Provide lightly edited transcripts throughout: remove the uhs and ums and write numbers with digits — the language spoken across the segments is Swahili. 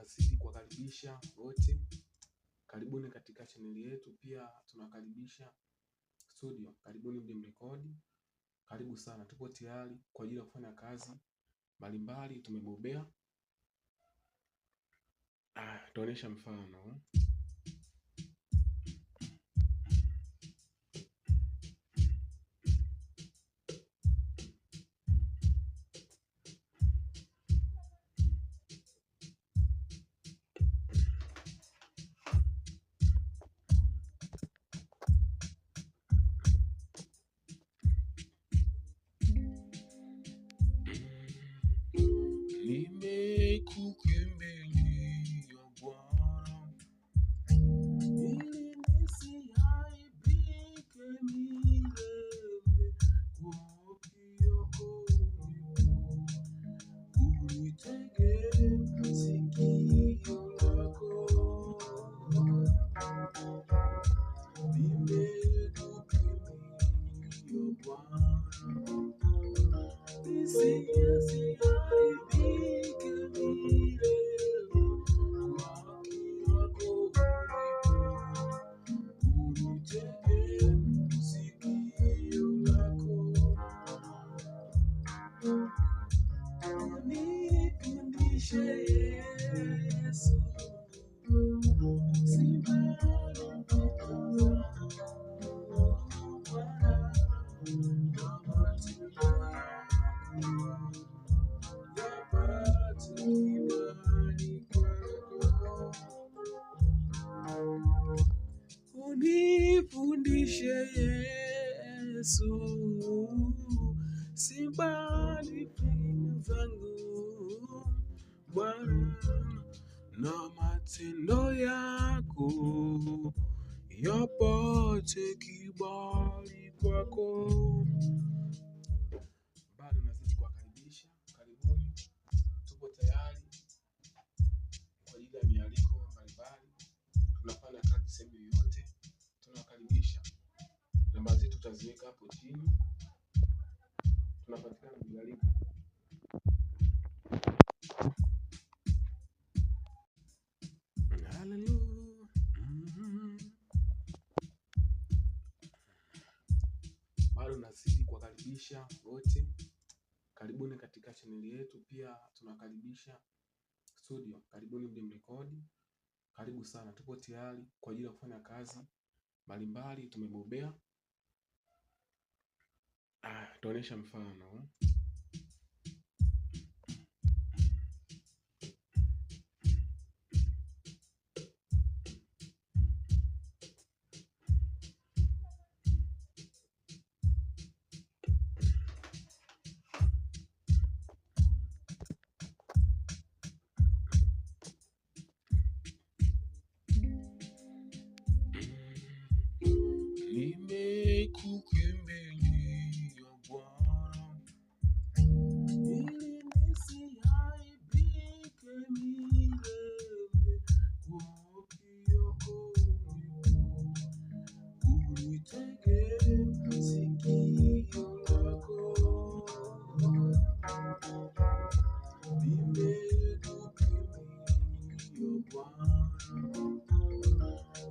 tunazidi kuwakaribisha wote. Karibuni katika chaneli yetu. Pia tunakaribisha studio, karibuni mje mrekodi. Karibu sana, tupo tayari kwa ajili ya kufanya kazi mbalimbali, tumebobea. Tuonyesha mfano. Nimekukimbilia Bwana, ili nisiaibike milele. Kwa haki yako unitegee sikio lako. Nimekukimbilia Bwana, nisiaibike milele. Kwa haki yako unitegee sikio lako. Unifundishe Yesu, si mbali ndoto zangu Bwana, na matendo yako yapate kibali kwako. Unifundishe Yesu, si mbali fikra zangu Bwana, na matendo yako yapate kibali kwako. Bado nazidi kuwakaribisha, karibuni. Tupo tayari kwa ajili ya mialiko mbalimbali, tunafanya kazi sehemu yoyote, tunawakaribisha. Namba zetu tutaziweka hapo chini. Tunapatikana Mgalika. Hallelujah. Bado nazidi kuwakaribisha wote. Karibuni katika chaneli yetu. Pia tunakaribisha studio, karibuni mje mrekodi. Karibu sana, tupo tayari kwa ajili ya kufanya kazi mbalimbali, tumebobea. Tuonyesha mfano. Nimekukimbilia Bwana, ili nisiaibike milele. Kwa haki yako unitegee sikio lako. Nimekukimbilia Bwana,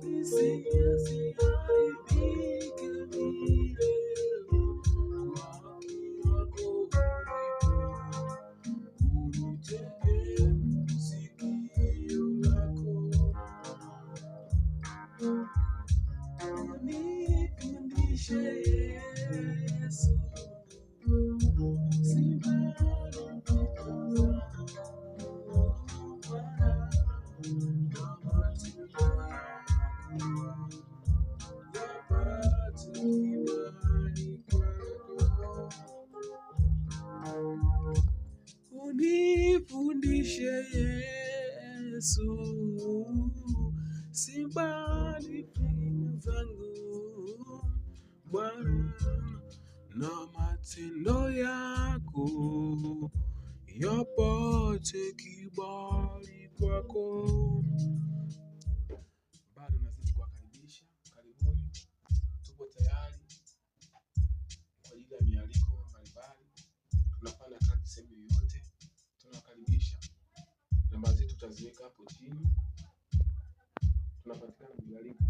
nisiaibike milele. Kwa haki yako unitegee sikio lako. Unifundishe Yesu, si mbali ndoto zangu Bwana, na matendo yako yapate kibali kwako. Unifundishe Yesu, si mbali fikra zangu Bwana, na matendo yako yapate kibali kwako. Bado nazidi kuwakaribisha, karibuni. Tupo tayari kwa ajili ya mialiko mbalimbali, tunafanya kazi sehemu yoyote, tunawakaribisha. Namba zetu tutaziweka hapo chini. Tunapatikana Mgalika.